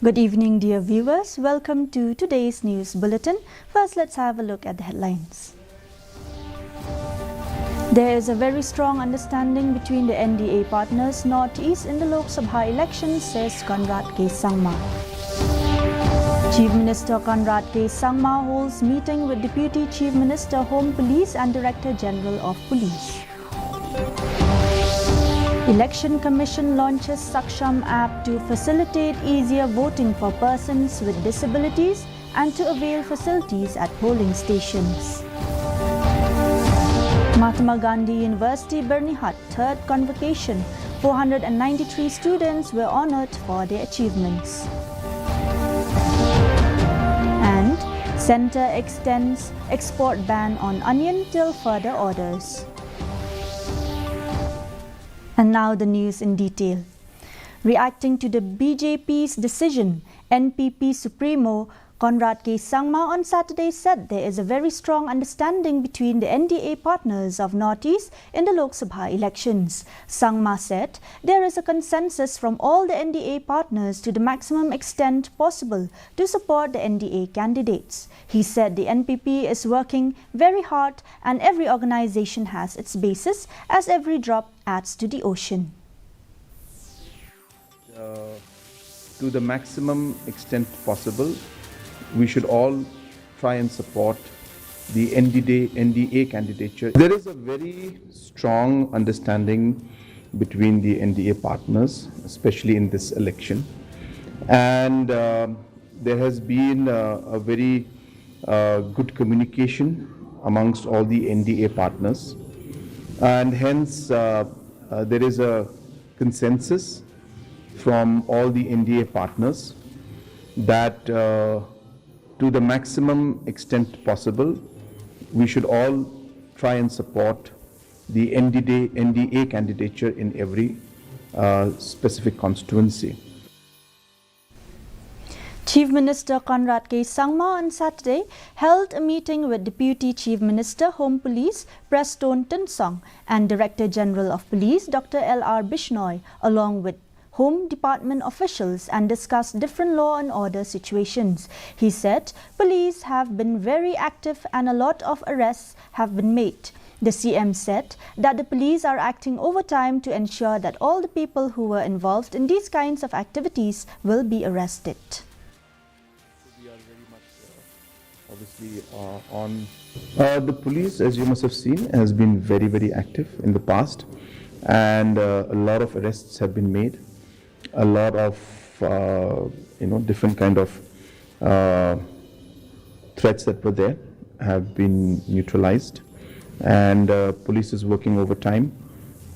Good evening, dear viewers. Welcome to today's news bulletin. First, let's have a look at the headlines. There is a very strong understanding between the NDA partners Northeast in the Lok Sabha elections, says Conrad K Sangma. Chief Minister Conrad K Sangma holds meeting with Deputy Chief Minister Home Police and Director General of Police. Election Commission launches Saksham app to facilitate easier voting for persons with disabilities and to avail facilities at polling stations. Mahatma Gandhi University Bernihat third convocation. 493 students were honoured for their achievements. And Centre extends export ban on onion till further orders. And now the news in detail. Reacting to the BJP's decision, NPP Supremo Conrad K Sangma on Saturday said there is a very strong understanding between the NDA partners of Northeast in the Lok Sabha elections. Sangma said there is a consensus from all the NDA partners to the maximum extent possible to support the NDA candidates. He said the NPP is working very hard and every organization has its basis as every drop adds to the ocean. To the maximum extent possible, we should all try and support the NDA candidature. There is a very strong understanding between the NDA partners, especially in this election. And there has been a very good communication amongst all the NDA partners. And hence, there is a consensus from all the NDA partners that to the maximum extent possible, we should all try and support the NDA candidature in every specific constituency. Chief Minister Conrad K Sangma on Saturday held a meeting with Deputy Chief Minister Home Police Preston Tensong and Director General of Police Dr. L.R. Bishnoi along with Home Department officials and discussed different law and order situations. He said police have been very active and a lot of arrests have been made. The CM said that the police are acting overtime to ensure that all the people who were involved in these kinds of activities will be arrested. We are very much obviously on the police, as you must have seen, has been very active in the past, and a lot of arrests have been made. A lot of different kind of threats that were there have been neutralized, and police is working overtime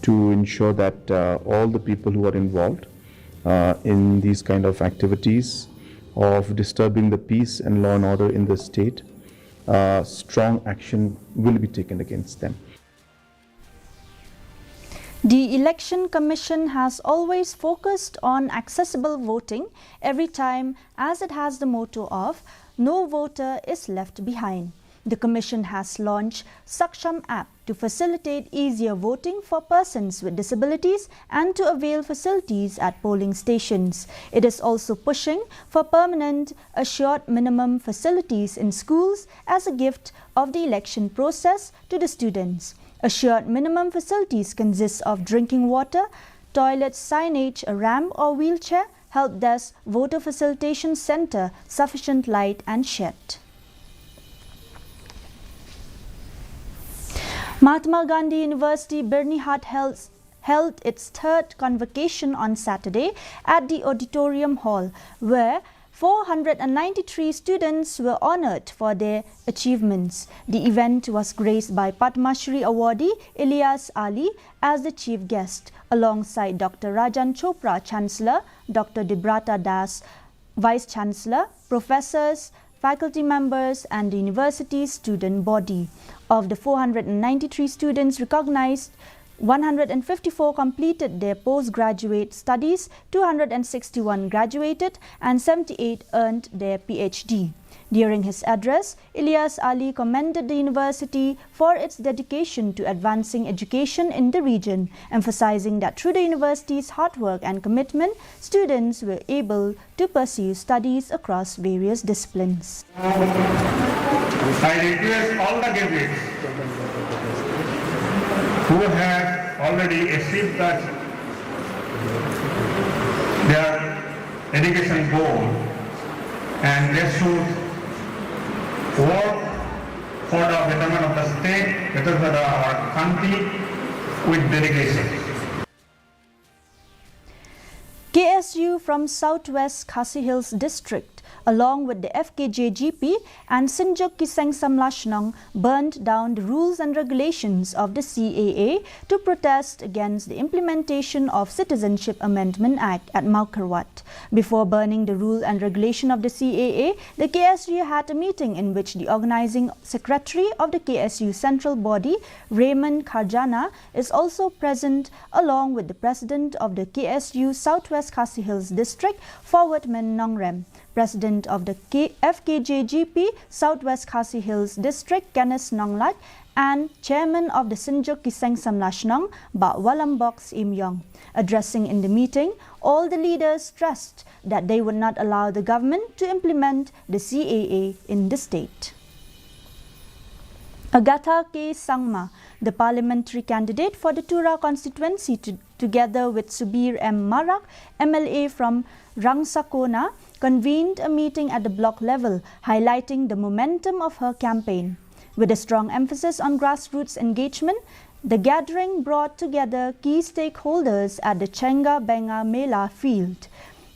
to ensure that all the people who are involved in these kind of activities of disturbing the peace and law and order in the state, strong action will be taken against them. The Election Commission has always focused on accessible voting every time, as it has the motto of "No voter is left behind." The Commission has launched Saksham app to facilitate easier voting for persons with disabilities and to avail facilities at polling stations. It is also pushing for permanent assured minimum facilities in schools as a gift of the election process to the students. Assured minimum facilities consist of drinking water, toilets, signage, a ramp or wheelchair, help desk, voter facilitation center, sufficient light and shed. Mahatma Gandhi University Bernihat held its third convocation on Saturday at the Auditorium Hall, where 493 students were honoured for their achievements. The event was graced by Padma Shri awardee Ilyas Ali as the chief guest, alongside Dr. Rajan Chopra, Chancellor, Dr. Dibrata Das, Vice Chancellor, professors, faculty members and the university's student body. Of the 493 students recognised, 154 completed their postgraduate studies, 261 graduated, and 78 earned their PhD. During his address, Ilyas Ali commended the university for its dedication to advancing education in the region, emphasizing that through the university's hard work and commitment, students were able to pursue studies across various disciplines. I request all the graduates who have already achieved their education goal, and they should work for the betterment of the state, betterment of our country with delegation. KSU from Southwest Khasi Hills District, along with the FKJGP and Sinjuk Kiseng Samlashnong, burned down the rules and regulations of the CAA to protest against the implementation of Citizenship Amendment Act at Maukarwat. Before burning the rule and regulation of the CAA, the KSU had a meeting in which the organizing secretary of the KSU central body, Raymond Karjana, is also present, along with the president of the KSU Southwest Khasi Hills District, Forwardman Nongrem, President of the FKJGP Southwest Khasi Hills District, Kenneth Nonglat, and Chairman of the Sinjuk Kiseng Samlashnong, Ba Walambox Im Yong. Addressing in the meeting, all the leaders stressed that they would not allow the government to implement the CAA in the state. AATA K Sangma, the parliamentary candidate for the Tura constituency, together with Subir M. Marak, MLA from Rangsakona, convened a meeting at the block level, highlighting the momentum of her campaign. With a strong emphasis on grassroots engagement, the gathering brought together key stakeholders at the Chenga Benga Mela field.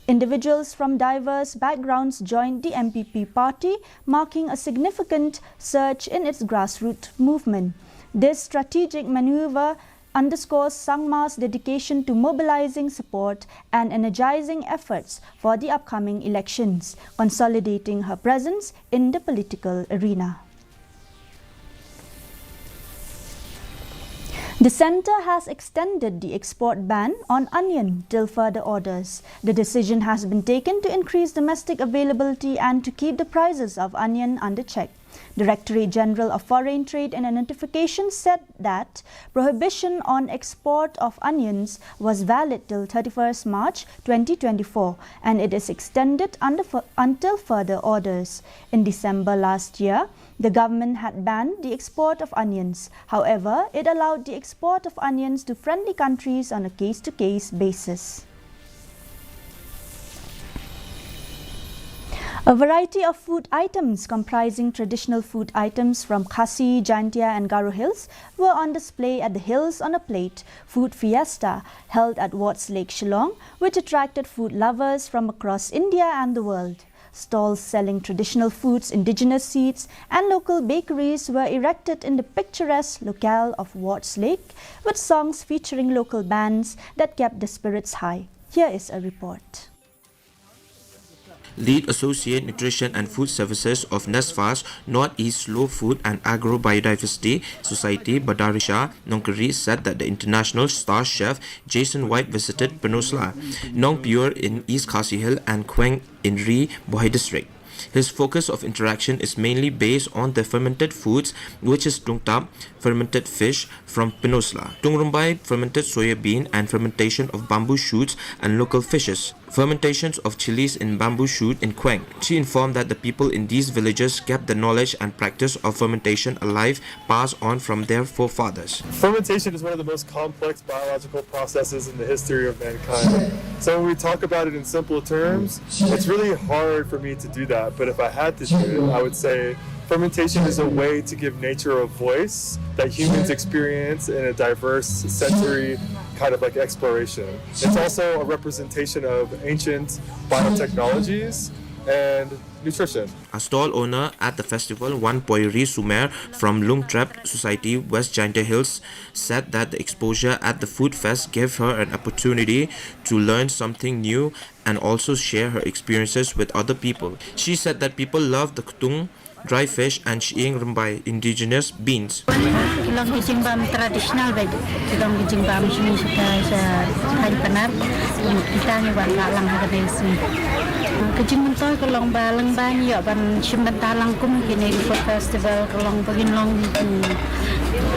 Individuals from diverse backgrounds joined the MPP party, marking a significant surge in its grassroots movement. This strategic maneuver underscores Sangma's dedication to mobilizing support and energizing efforts for the upcoming elections, consolidating her presence in the political arena. The centre has extended the export ban on onion till further orders. The decision has been taken to increase domestic availability and to keep the prices of onion under check. Directorate General of Foreign Trade in a notification said that prohibition on export of onions was valid till 31st March 2024 and it is extended until further orders. In December last year, the government had banned the export of onions. However, it allowed the export of onions to friendly countries on a case-to-case basis. A variety of food items comprising traditional food items from Khasi, Jaintia and Garo Hills were on display at the Hills on a Plate food fiesta held at Watts Lake, Shillong, which attracted food lovers from across India and the world. Stalls selling traditional foods, indigenous seeds and local bakeries were erected in the picturesque locale of Watts Lake with songs featuring local bands that kept the spirits high. Here is a report. Lead Associate Nutrition and Food Services of NESFAS Northeast Slow Food and Agro Biodiversity Society Badarisha Nongkari said that the international star chef Jason White visited Peninsula, Nong Pure in East Khasi Hill and Quang in Ri Bohai District. His focus of interaction is mainly based on the fermented foods, which is tungtap, fermented fish from Peninsula, tungrumbai, fermented soya bean and fermentation of bamboo shoots and local fishes, fermentations of chilies in bamboo shoot in Quang. She informed that the people in these villages kept the knowledge and practice of fermentation alive, passed on from their forefathers. Fermentation is one of the most complex biological processes in the history of mankind. So when we talk about it in simple terms, it's really hard for me to do that. But if I had to do it, I would say fermentation is a way to give nature a voice that humans experience in a diverse sensory kind of like exploration. It's also a representation of ancient biotechnologies and nutrition. A stall owner at the festival, Wan Poiri Sumer from Lungtrap Society, West Jaintia Hills, said that the exposure at the food fest gave her an opportunity to learn something new and also share her experiences with other people. She said that people love the kutung dry fish, and Shieng Rumbai indigenous beans. Kilong gijimbam tradisional bagi kilong gijimbam sini suka hari penar kita ni wan talang hadesi kejim mentoy kilong balang banyak ban simban talang kum kini food festival kilong bagin long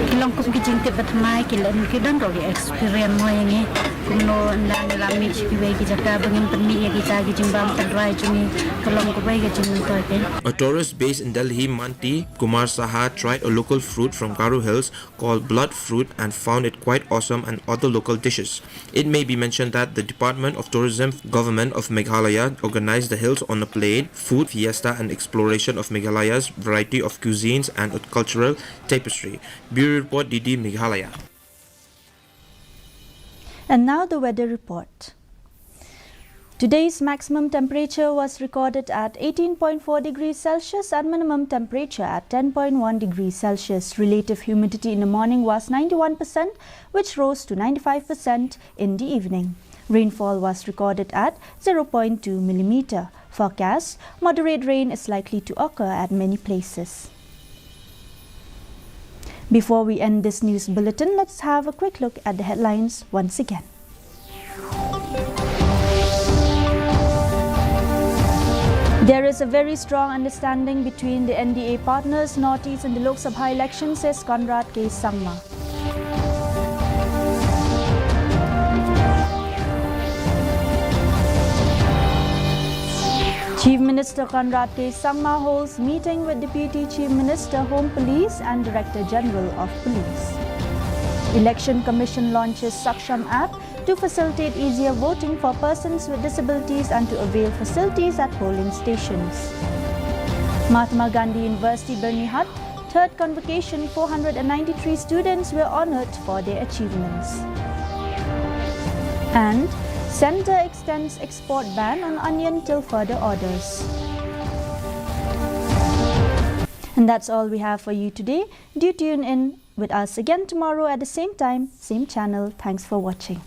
kilong kum gijing te batmai kilan kidan ro experience mo yang ni kumno andang lami siwe gijaka bagin penmi ya kita gijimbam tadrai juni kilong ko bai gijing mentoy ke. A tourist based in Delhi, Manti Kumar Saha tried a local fruit from Garo Hills called blood fruit and found it quite awesome and other local dishes. It may be mentioned that the Department of Tourism Government of Meghalaya organized the Hills on a Plate food fiesta and exploration of Meghalaya's variety of cuisines and a cultural tapestry. Bureau Report DD Meghalaya. And now the weather report. Today's maximum temperature was recorded at 18.4 degrees Celsius and minimum temperature at 10.1 degrees Celsius. Relative humidity in the morning was 91%, which rose to 95% in the evening. Rainfall was recorded at 0.2 millimeter. Forecast: moderate rain is likely to occur at many places. Before we end this news bulletin, let's have a quick look at the headlines once again. There is a very strong understanding between the NDA partners Northeast in the Lok Sabha election, says Conrad K Sangma. Chief Minister Conrad K Sangma holds meeting with Deputy Chief Minister, Home Police and Director General of Police. Election Commission launches Saksham app to facilitate easier voting for persons with disabilities and to avail facilities at polling stations. Mahatma Gandhi University, Birmingham, third convocation, 493 students were honoured for their achievements. And Centre extends export ban on onion till further orders. And that's all we have for you today. Do tune in with us again tomorrow at the same time, same channel. Thanks for watching.